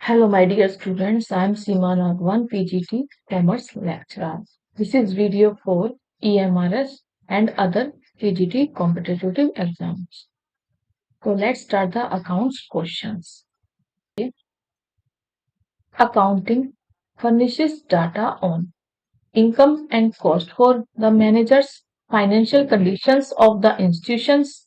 Hello, my dear students. I am Seema Raghavan, PGT Commerce lecturer. This is video for EMRS and other PGT competitive exams. So let's start the accounts questions. Accounting furnishes data on income and cost for the managers, financial conditions of the institutions,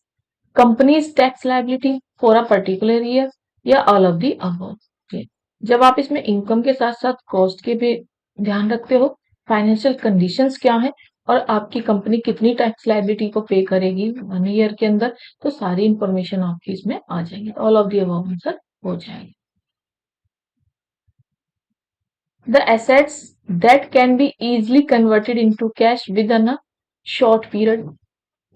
company's tax liability for a particular year या all of the above. Okay. जब आप इसमें income के साथ साथ cost के भी ध्यान रखते हो, फाइनेंशियल कंडीशंस क्या है और आपकी कंपनी कितनी टैक्स लायबिलिटी को पे करेगी 1 ईयर के अंदर, तो सारी इंफॉर्मेशन आपकी इसमें आ जाएगी, all of the above answer हो जाएगी. The assets that can be easily converted into cash within a short period.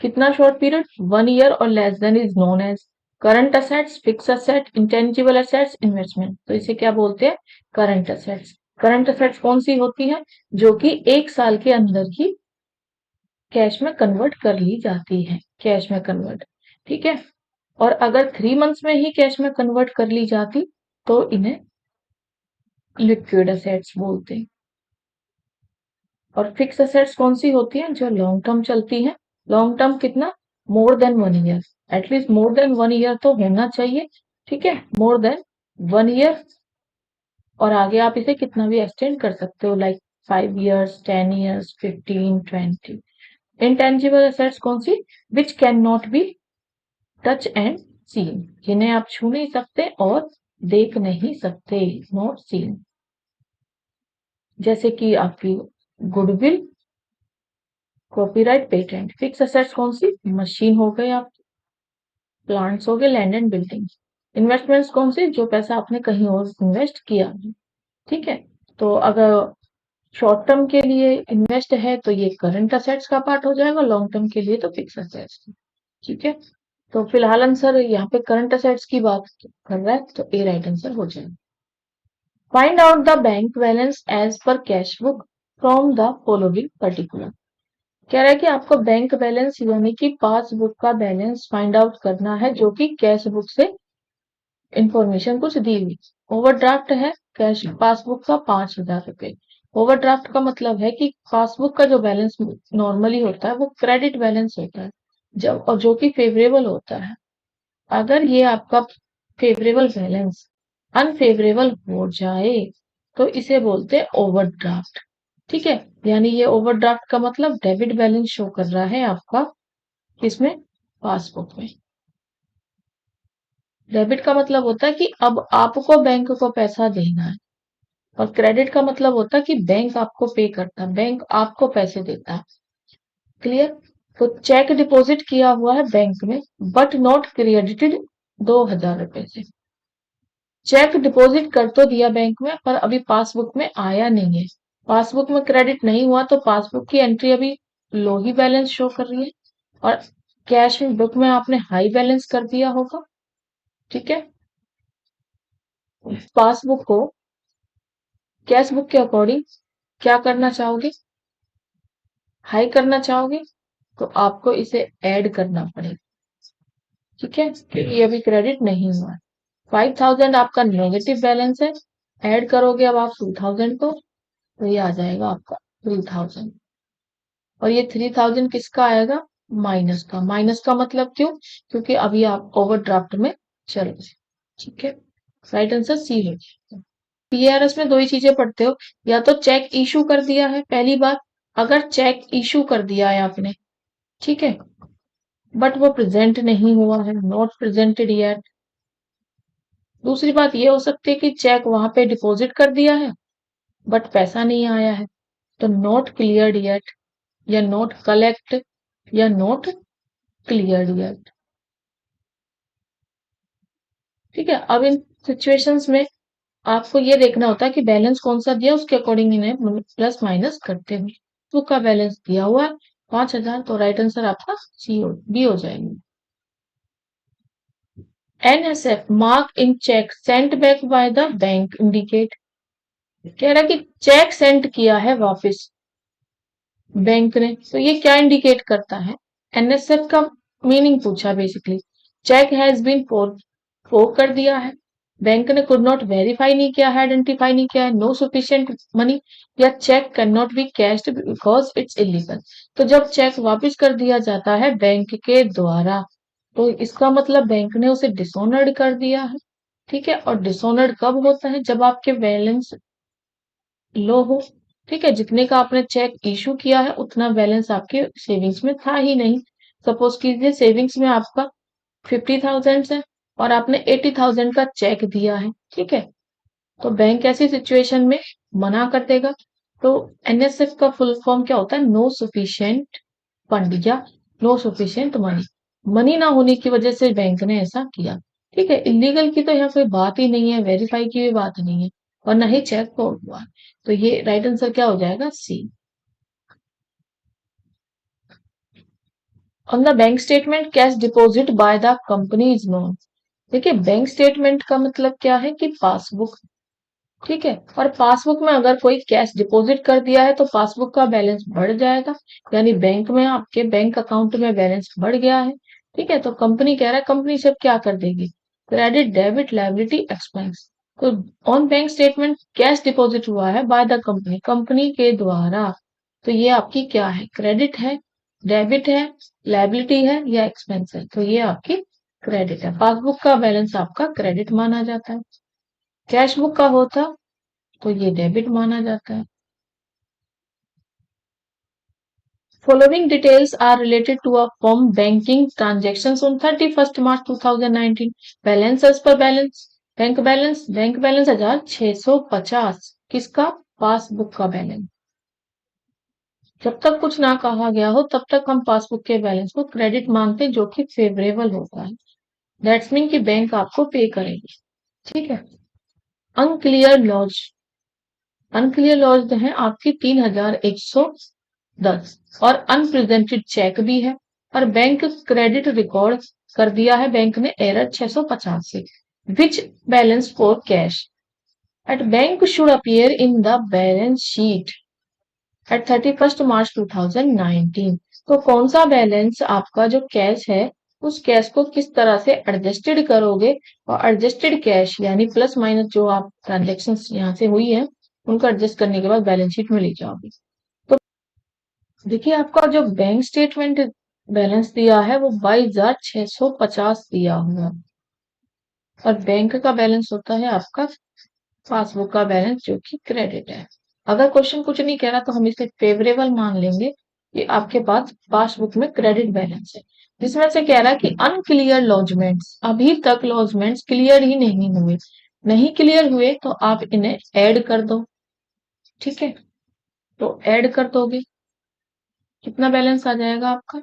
कितना शॉर्ट पीरियड 1 ईयर और less than is known as current assets, fix asset, intangible assets, investment. तो इसे क्या बोलते हैं? Current assets. Current assets कौन सी होती है? जो कि 1 साल के अंदर ही कैश में कन्वर्ट कर ली जाती है. कैश में कन्वर्ट, ठीक है. और अगर 3 मंथ्स में ही कैश में कन्वर्ट कर ली जाती तो इन्हें लिक्विड असेट्स बोलते हैं. और फिक्स असेट्स कौन सी होती है? जो लॉन्ग टर्म चलती है. लॉन्ग टर्म कितना? More than 1 year. At least more than 1 year तो होना चाहिए, ठीक है. मोर देन 1 ईयर और आगे आप इसे कितना भी एक्सटेंड कर सकते हो, like 5 years, 10 years, 15, 20. Intangible assets कौन सी? Which can not be touch and seen, जिन्हें आप छू नहीं सकते और देख नहीं सकते, नॉट सीन. जैसे कि आपकी goodwill, copyright, patent. Fix assets कौन सी? मशीन हो गए, आप प्लांट्स हो गए, लैंड एंड बिल्डिंग. इन्वेस्टमेंट्स कौन सी? जो पैसा आपने कहीं और इन्वेस्ट किया, ठीक है. तो अगर शॉर्ट टर्म के लिए इन्वेस्ट है तो ये करंट असेट्स का पार्ट हो जाएगा, लॉन्ग टर्म के लिए तो फिक्स असेट्स, ठीक है. तो फिलहाल आंसर यहाँ पे करंट असेट्स की बात कर रहा है तो ए राइट आंसर हो जाएगा. Find out the bank balance as per cash book from the following particular. कह रहा है कि आपको बैंक बैलेंस यानी कि पासबुक का बैलेंस फाइंड आउट करना है जो कि कैश बुक से इंफॉर्मेशन कुछ दी हुई. ओवरड्राफ्ट है कैश पासबुक का 5,000 रुपए. ओवरड्राफ्ट का मतलब है कि पासबुक का जो बैलेंस नॉर्मली होता है वो क्रेडिट बैलेंस होता है जब, और जो कि फेवरेबल होता है. अगर ये आपका फेवरेबल बैलेंस अनफेवरेबल हो जाए तो इसे बोलते हैं ओवरड्राफ्ट, ठीक है. यानी ये ओवरड्राफ्ट का मतलब डेबिट बैलेंस शो कर रहा है आपका किसमें? पासबुक में. डेबिट का मतलब होता है कि अब आपको बैंक को पैसा देना है और क्रेडिट का मतलब होता है कि बैंक आपको पे करता है, बैंक आपको पैसे देता है. क्लियर. तो चेक डिपॉजिट किया हुआ है बैंक में बट नॉट क्रेडिटेड 2,000 रुपए से. चेक डिपॉजिट कर तो दिया बैंक में पर अभी पासबुक में आया नहीं है. पासबुक में क्रेडिट नहीं हुआ तो पासबुक की एंट्री अभी लो ही बैलेंस शो कर रही है और कैश बुक में आपने हाई बैलेंस कर दिया होगा, ठीक है. पासबुक को कैश बुक के अकॉर्डिंग क्या करना चाहोगे? हाई करना चाहोगे तो आपको इसे ऐड करना पड़ेगा, ठीक है. ये अभी क्रेडिट नहीं हुआ है. 5,000 आपका नेगेटिव बैलेंस है. ऐड करोगे अब आप 2,000 को तो ये आ जाएगा आपका 3,000 और ये 3,000 किसका आएगा? माइनस का. माइनस का मतलब क्यों? क्योंकि अभी आप ओवरड्राफ्ट में चल रहे, ठीक है. राइट आंसर सी है. पीआरएस में दो ही चीजें पढ़ते हो, या तो चेक इशू कर दिया है पहली बार. अगर चेक इशू कर दिया है आपने, ठीक है, बट वो प्रेजेंट नहीं हुआ है, नॉट प्रेजेंटेड येट. दूसरी बात ये हो सकती है कि चेक वहां पे डिपॉजिट कर दिया है बट पैसा नहीं आया है, तो नॉट क्लियर्ड येट या नॉट कलेक्ट या नॉट क्लियर्ड येट, ठीक है. अब इन सिचुएशंस में आपको ये देखना होता है कि बैलेंस कौन सा दिया उसके अकॉर्डिंग इन्हें प्लस माइनस करते हैं. बुक का बैलेंस दिया हुआ है 5,000 तो राइट आंसर आपका सी बी हो जाएगा. NSF mark in cheque sent back by the bank indicate. कह रहा है कि चेक सेंड किया है वापस बैंक ने तो ये क्या इंडिकेट करता है? एनएसएफ का मीनिंग पूछा बेसिकली. चेक हैज बीन फोर कर दिया है बैंक ने कुड नॉट वेरीफाई नहीं किया है, आइडेंटिफाई नहीं किया है, नो सफिशिएंट मनी, या cheque can not be cashed because it's illegal. तो जब चेक वापस कर दिया जाता है बैंक के द्वारा, तो इसका मतलब बैंक ने उसे डिसऑनर्ड कर दिया है। ठीक है, और डिसऑनर्ड कब होता है? जब आपके बैलेंस लो हो। ठीक है, जितने का आपने चेक इशू किया है उतना बैलेंस आपके सेविंग्स में था ही नहीं। सपोज कीजिए सेविंग्स में आपका 50,000 है और आपने 80,000 का चेक दिया है। ठीक है, तो बैंक ऐसी सिचुएशन में मना कर देगा। तो एनएसएफ का फुल फॉर्म क्या होता है? नो सफिशिएंट फंड या नो सफिशिएंट मनी। मनी ना होने की वजह से बैंक ने ऐसा किया। ठीक है, इलीगल की तो यहाँ कोई बात ही नहीं है, वेरीफाई की भी बात नहीं है, और ना ही चेक फ्रॉड हुआ। तो ये राइट आंसर क्या हो जाएगा? C. On the bank statement cash deposit by the company is known. देखिए, बैंक स्टेटमेंट का मतलब क्या है कि पासबुक। ठीक है, और पासबुक में अगर कोई कैश डिपॉजिट कर दिया है तो पासबुक का बैलेंस बढ़ जाएगा, यानी बैंक में आपके बैंक अकाउंट में बैलेंस बढ़ गया है। ठीक है, तो कंपनी कह रहा है, कंपनी सब क्या कर देगी? Credit, debit, liability, expense. तो on bank statement cash deposit हुआ है बाय द कंपनी, कंपनी के द्वारा। तो ये आपकी क्या है? क्रेडिट है, डेबिट है, लायबिलिटी है, या एक्सपेंस है? तो ये आपकी क्रेडिट है। पासबुक का बैलेंस आपका क्रेडिट माना जाता है। कैश बुक का होता तो ये डेबिट माना जाता है। Following details are related to a firm banking transactions on 31st March 2019. Balance as per balance, bank balance 1650। किसका? पासबुक का बैलेंस। जब तक कुछ ना कहा गया हो तब तक हम पासबुक के बैलेंस को क्रेडिट मानते हैं, जो कि फेवरेबल होता है। दैट्स मीन कि बैंक आपको पे करेगी। ठीक है। अनक्लियर लॉज, अनक्लियर लॉज है आपकी 3110, और अनप्रेजेंटेड चेक भी है, और बैंक क्रेडिट रिकॉर्ड कर दिया है बैंक ने एरर 650 से। विच balance for cash at bank should appear in the balance sheet at 31st March 2019। तो कौन सा बैलेंस आपका जो कैश है, उस कैश को किस तरह से एडजस्टेड करोगे, और एडजस्टेड कैश यानी प्लस माइनस जो आप ट्रांजेक्शन यहाँ से हुई है उनको एडजस्ट करने के बाद बैलेंस शीट में ले जाओगे। तो देखिए, आपका जो बैंक स्टेटमेंट बैलेंस दिया है वो 22,650 दिया हुआ है, और बैंक का बैलेंस होता है आपका पासबुक का बैलेंस, जो कि क्रेडिट है। अगर क्वेश्चन कुछ नहीं कह रहा तो हम इसे फेवरेबल मान लेंगे कि आपके पास पासबुक में क्रेडिट बैलेंस है। जिसमें से कह रहा है कि अनक्लियर लॉजमेंट्स, अभी तक लॉजमेंट्स क्लियर ही नहीं हुए। नहीं क्लियर हुए तो आप इन्हें ऐड कर दो। ठीक है, तो ऐड कर दोगे, कितना बैलेंस आ जाएगा आपका?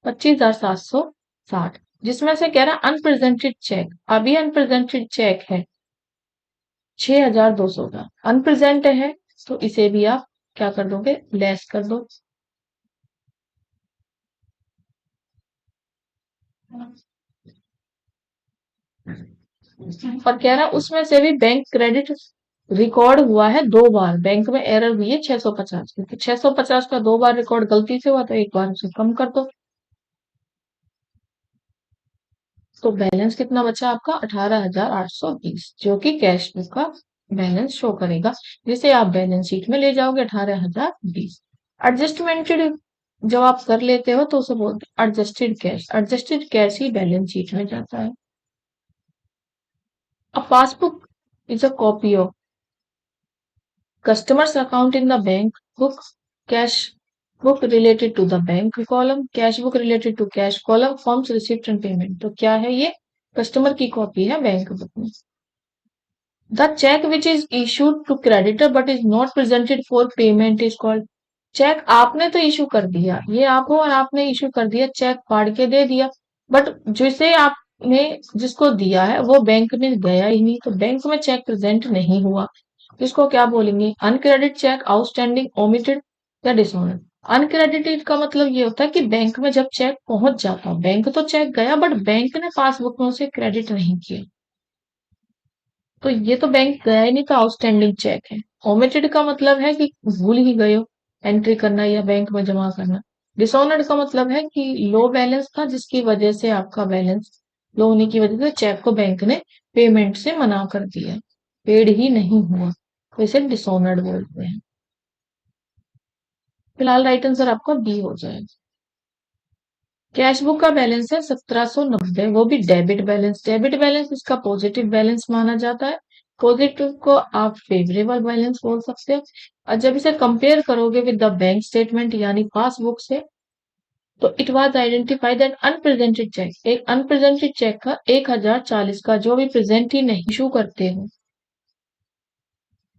25,760। जिसमें से कह रहा है अनप्रेजेंटेड चेक, अभी अनप्रेजेंटेड चेक है 6,200 का। अनप्रेजेंट है तो इसे भी आप क्या कर दोगे? लेस कर दो। और कह रहा है उसमें से भी बैंक क्रेडिट रिकॉर्ड हुआ है 2 बार, बैंक में एरर हुई है 650, क्योंकि 650 का 2 बार रिकॉर्ड गलती से हुआ तो एक बार उसे कम कर दो। तो बैलेंस कितना बचा आपका? 18,820, जो कि कैश बुक का बैलेंस शो करेगा, जिसे आप बैलेंस शीट में ले जाओगे 18,020। एडजस्टमेंटेड जब आप कर लेते हो तो उसे बोलते हैं एडजस्टेड कैश। एडजस्टेड कैश ही बैलेंस शीट में जाता है। A passbook is a copy of customer's account in the bank book, cash book related to the bank column, cash book related to cash column, forms receipt and payment। तो क्या है ये? Customer की copy है bank book में। The check which is issued to creditor but is not presented for payment is called। Cheque आपने तो issue कर दिया, ये आप हो और आपने इशू कर दिया, चेक फाड़ के दे दिया, बट जिसे आपने जिसको दिया है वो बैंक में गया ही नहीं, तो बैंक में चेक प्रेजेंट नहीं हुआ। इसको क्या बोलेंगे? अनक्रेडिट चेक, आउटस्टैंडिंग, ओमिटेड, या डिसऑनर। अनक्रेडिटेड का मतलब ये होता है कि बैंक में जब चेक पहुंच जाता, बैंक तो चेक गया बट बैंक ने पासबुक में उसे क्रेडिट नहीं किया, तो ये तो बैंक गया ही नहीं, तो आउटस्टैंडिंग चेक है। ओमिटेड का मतलब है कि भूल ही गए हो एंट्री करना या बैंक में जमा करना। डिसऑनर्ड का मतलब है कि लो बैलेंस था जिसकी वजह से आपका बैलेंस लो होने की वजह से चेक को बैंक ने पेमेंट से मना कर दिया, पेड ही नहीं हुआ, तो इसे डिसऑनर्ड बोलते हैं। फिलहाल राइट आंसर आपका बी हो जाएगा। कैश बुक का बैलेंस है 1790, वो भी डेबिट बैलेंस। डेबिट बैलेंस इसका पॉजिटिव बैलेंस माना जाता है। पॉजिटिव को आप फेवरेबल बैलेंस बोल सकते हो। और जब इसे कंपेयर करोगे विद द बैंक स्टेटमेंट यानी पासबुक से, तो it was identified that unpresented cheque, एक अनप्रेजेंटेड चेक का 1040 का जो भी प्रेजेंट ही नहीं इशू करते हो,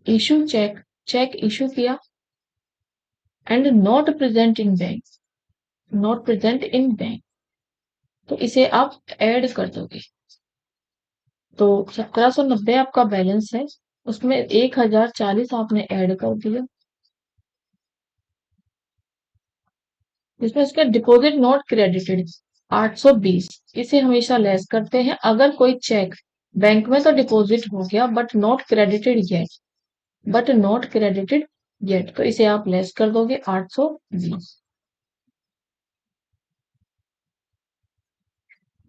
इशू चेक, चेक इशू किया and not present in bank, not present in bank, तो इसे आप ऐड कर दोगे। तो 1790 आपका बैलेंस है, उसमें 1040 आपने ऐड कर दिया, जिसमें इसका डिपॉजिट नॉट क्रेडिटेड 820, इसे हमेशा लेस करते हैं। अगर कोई चेक बैंक में तो डिपॉजिट हो गया but not credited yet, but not credited yet, तो इसे आप लेस कर दोगे 820।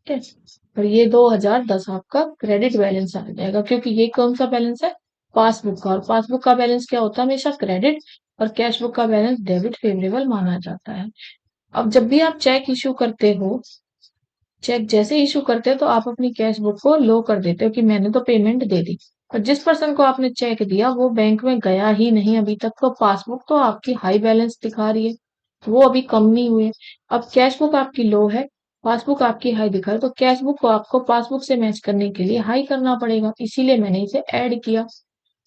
ठीक है, और ये 2010 आपका क्रेडिट बैलेंस आ जाएगा, क्योंकि ये कौन सा बैलेंस है, पासबुक का, और पासबुक का बैलेंस क्या होता है, हमेशा क्रेडिट, और कैश बुक का बैलेंस डेबिट फेवरेबल माना जाता है। अब जब भी आप चेक इशू करते हो, चेक जैसे इशू करते हो तो आप अपनी कैश बुक को लो कर देते हो कि मैंने तो पेमेंट दे दी, और जिस पर्सन को आपने चेक दिया वो बैंक में गया ही नहीं अभी तक, तो पासबुक तो आपकी हाई बैलेंस दिखा रही है, वो अभी कम नहीं हुए। अब कैश बुक आपकी लो है, पासबुक आपकी हाई दिखा रही है, तो कैश बुक को आपको पासबुक से मैच करने के लिए हाई करना पड़ेगा, इसीलिए मैंने इसे ऐड किया।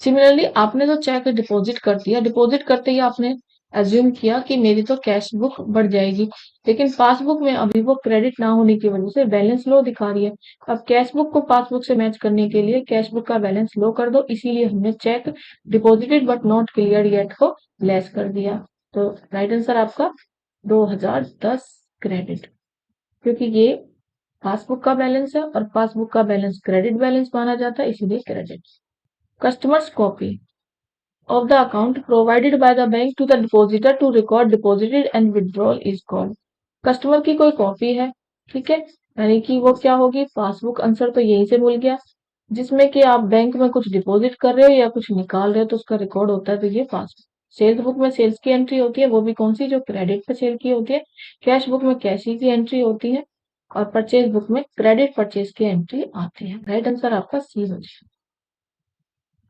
सिमिलरली आपने तो चेक डिपॉजिट कर दिया, डिपॉजिट करते ही आपने एज्यूम किया कि मेरी तो कैश बुक बढ़ जाएगी, लेकिन पासबुक में अभी वो क्रेडिट ना होने की वजह से बैलेंस लो दिखा रही है। अब कैश बुक को पासबुक से मैच करने के लिए कैश बुक का बैलेंस लो कर दो, इसीलिए हमने check deposited but not clear yet को लेस कर दिया। तो राइट आंसर आपका 2010 क्रेडिट, क्योंकि ये पासबुक का बैलेंस है और पासबुक का बैलेंस क्रेडिट बैलेंस माना जाता है, इसीलिए credit. Customers copy of the account provided by the bank to the depositor to record deposited and withdrawal is called। Customer की कोई कॉपी है, ठीक है, यानी कि वो क्या होगी, पासबुक। आंसर तो यहीं से मिल गया, जिसमें कि आप बैंक में कुछ डिपॉजिट कर रहे हो या कुछ निकाल रहे हो तो उसका रिकॉर्ड होता है, तो ये पासबुक। सेल्स बुक में सेल्स की एंट्री होती है, वो भी कौन सी, जो क्रेडिट पे सेल की होती है। कैश बुक में कैश की एंट्री होती है, और परचेज बुक में क्रेडिट परचेज की एंट्री आती है। राइट आंसर आपका सी हो जाएगा।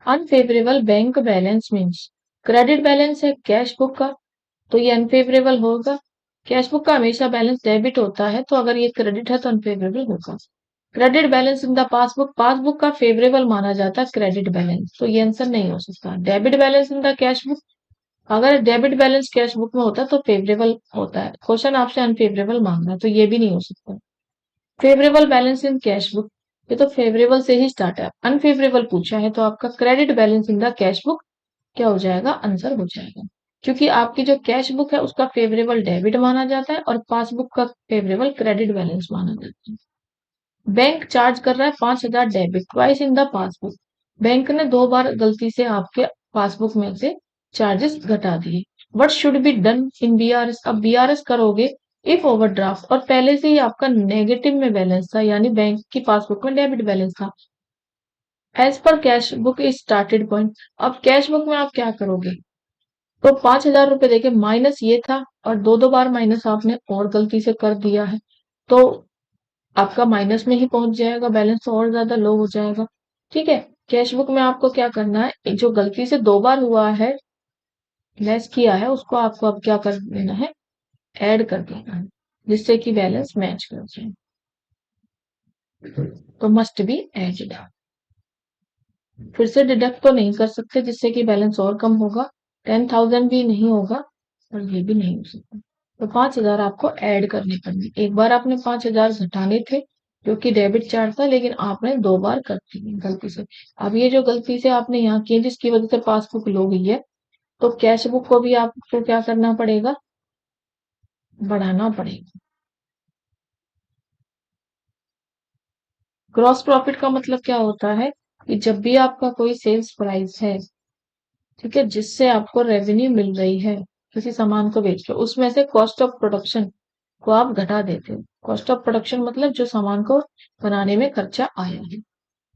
Unfavourable bank balance means credit balance है कैश बुक का, तो ये अनफेवरेबल होगा। कैश बुक का हमेशा बैलेंस डेबिट होता है, तो अगर ये क्रेडिट है तो अनफेवरेबल होगा। Credit balance in the passbook, passbook का फेवरेबल माना जाता है क्रेडिट बैलेंस, तो ये आंसर नहीं हो सकता। Debit balance in the cash book, अगर डेबिट बैलेंस कैश बुक में होता है तो फेवरेबल होता है, क्वेश्चन आपसे अनफेवरेबल मांग रहा है, तो ये भी नहीं हो सकता। Favourable balance in cash book, ये तो फेवरेबल से ही स्टार्ट है, अनफेवरेबल पूछा है तो आपका credit balance in the cash book क्या हो जाएगा, आंसर हो जाएगा, क्योंकि आपकी जो कैश बुक है उसका फेवरेबल डेबिट माना जाता है और पासबुक का फेवरेबल क्रेडिट बैलेंस माना जाता है। बैंक चार्ज कर रहा है 5000 debit twice in the passbook, bank ने 2 बार गलती से आपके पासबुक में से चार्जेस घटा दिए। What should be done in BRS, अब बीआरएस करोगे इफ ओवरड्राफ्ट, और पहले से ही आपका नेगेटिव में बैलेंस था, यानी बैंक की पासबुक में डेबिट बैलेंस था, as per cash book is started point. अब कैश बुक में आप क्या करोगे, तो 5000 रुपए देके माइनस ये था, और 2 बार माइनस आपने और गलती से कर दिया है, तो आपका माइनस में ही पहुंच जाएगा, बैलेंस तो और ज्यादा लो हो जाएगा। ठीक है, कैश बुक में आपको क्या करना है, जो गलती से 2 बार हुआ है, लेस किया है, उसको आपको अब क्या कर देना है, ऐड कर देना है, जिससे कि बैलेंस मैच कर जाए, तो मस्ट बी एडेड। फिर से डिडक्ट तो नहीं कर सकते, जिससे कि बैलेंस और कम होगा, 10,000 भी नहीं होगा और ये भी नहीं हो सकता, तो 5000 आपको ऐड करने पड़ेंगे। एक बार आपने 5000 घटाने थे जो कि डेबिट चार्ज था, लेकिन आपने 2 बार कर दिए गलती से। अब ये जो गलती से आपने यहाँ की जिसकी वजह से पासबुक लो गई है, तो कैश बुक को भी आपको क्या करना पड़ेगा, बढ़ाना पड़ेगा। ग्रॉस प्रॉफिट का मतलब क्या होता है, कि जब भी आपका कोई सेल्स प्राइस है, ठीक है, जिससे आपको रेवेन्यू मिल रही है किसी सामान को बेच के, उसमें से कॉस्ट ऑफ प्रोडक्शन को आप घटा देते हो, कॉस्ट ऑफ प्रोडक्शन मतलब जो सामान को बनाने में खर्चा आया है,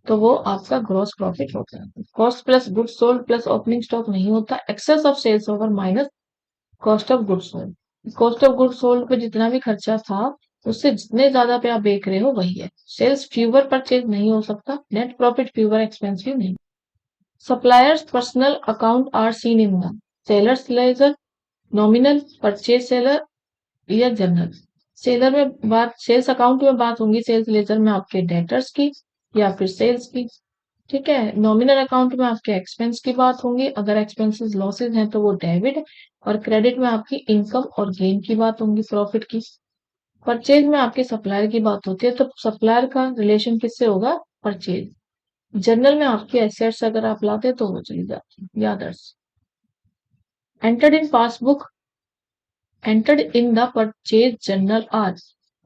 तो वो आपका ग्रॉस प्रॉफिट होता है। Cost plus goods sold plus opening stock नहीं होता, excess of sales over minus cost of goods sold. Cost of goods sold पे जितना भी खर्चा था, उससे जितने ज्यादा पे आप बेच रहे हो वही है। सेल्स फ्यूवर परचेज नहीं हो सकता, नेट प्रॉफिट फ्यूवर एक्सपेंसिव नहीं। Suppliers personal account are seen in the sellers ledger, nominal, purchase seller या जनरल। सेलर में बात, सेल्स अकाउंट में बात होंगी सेल्स लेजर में आपके डेटर्स की या फिर सेल्स की। ठीक है, नॉमिनल अकाउंट में आपके एक्सपेंस की बात होंगी, अगर एक्सपेंसेस लॉसेज हैं तो वो डेबिट, और क्रेडिट में आपकी इनकम और गेन की बात होंगी, प्रॉफिट की। परचेज में आपके सप्लायर की बात होती है, तो सप्लायर का रिलेशन किससे होगा, परचेज। जनरल में आपके एसेट्स अगर आप लाते तो वो चली जाती है, others. Entered in passbook, entered in the purchase journal are.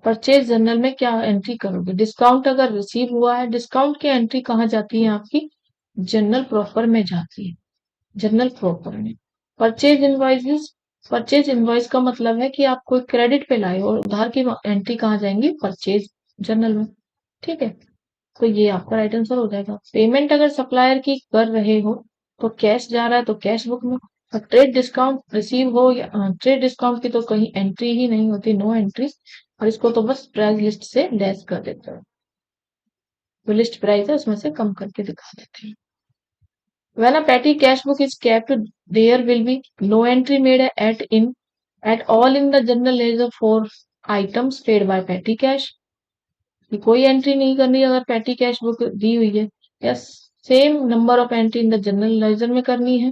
Purchase journal में क्या एंट्री करोगे, डिस्काउंट अगर रिसीव हुआ है, डिस्काउंट की एंट्री कहाँ जाती है आपकी, जर्नल प्रॉपर में जाती है, जर्नल प्रॉपर में। परचेज इनवॉइसेस, परचेज इनवॉइस का मतलब है कि आप कोई क्रेडिट पे लाए और उधार की एंट्री कहाँ जाएंगी, परचेज जर्नल में। ठीक है, तो ये आपका राइट आंसर हो जाएगा। पेमेंट अगर सप्लायर की कर रहे हो तो कैश जा रहा है तो कैश बुक में, और ट्रेड डिस्काउंट रिसीव हो या ट्रेड डिस्काउंट की तो कहीं एंट्री ही नहीं होती, नो एंट्री, और इसको तो बस प्राइस लिस्ट से लेस कर देते हैं, जो लिस्ट प्राइस है उसमें से कम करके दिखा देते हैं। When a petty cash book is kept, there will be no entry made at all in the general ledger for items paid by petty cash। कि कोई एंट्री नहीं करनी अगर पेटी कैश बुक दी हुई है, या same number of entry in the general ledger में करनी है,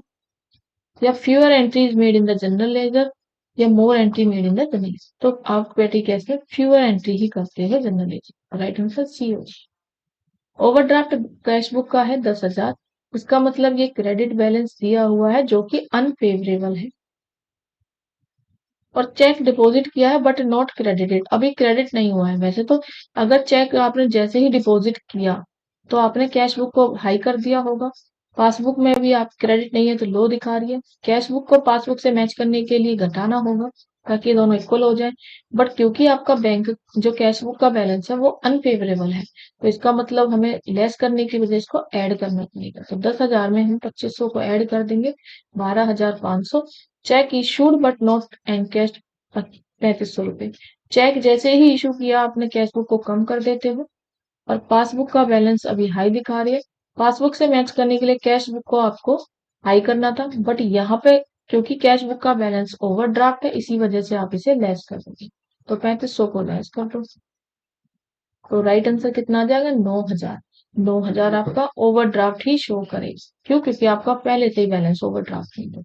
या fewer entries made in the general ledger, या more entry made in the general. तो आप पेटी कैश में फ्यूअर एंट्री ही करते हैं general ledger, right answer C हो। ओवरड्राफ्ट कैश बुक का है 10,000, इसका मतलब ये क्रेडिट बैलेंस दिया हुआ है जो कि अनफेवरेबल है। और चेक डिपॉजिट किया है बट नॉट क्रेडिटेड, अभी क्रेडिट नहीं हुआ है। वैसे तो अगर चेक आपने जैसे ही डिपॉजिट किया तो आपने कैश बुक को हाई कर दिया होगा, पासबुक में भी आप क्रेडिट नहीं है तो लो दिखा रही है, कैश बुक को पासबुक से मैच करने के लिए घटाना होगा ताकि दोनों इक्वल हो जाए। बट क्योंकि आपका बैंक जो कैश बुक का बैलेंस है वो अनफेवरेबल है, तो इसका मतलब हमें लेस करने की वजह इसको ऐड करना पड़ेगा। तो 10,000 में हम 2500 को ऐड कर देंगे, 12,500। चेक इशूड बट नॉट एनकैश्ड, 3500 रुपए। चेक जैसे ही इशू किया आपने कैश बुक को कम कर देते हो, और पासबुक का बैलेंस अभी हाई दिखा रही है, पासबुक से मैच करने के लिए कैश बुक को आपको हाई करना था, बट यहाँ पे क्योंकि कैश बुक का बैलेंस ओवरड्राफ्ट है इसी वजह से आप इसे लेस कर दोगे, तो 3500 को लेस कर दो। तो राइट आंसर कितना आ जाएगा, 9,000। 9,000 आपका ओवरड्राफ्ट ही शो करेगा, क्यों, क्योंकि आपका पहले से ही बैलेंस ओवरड्राफ्ट नहीं है।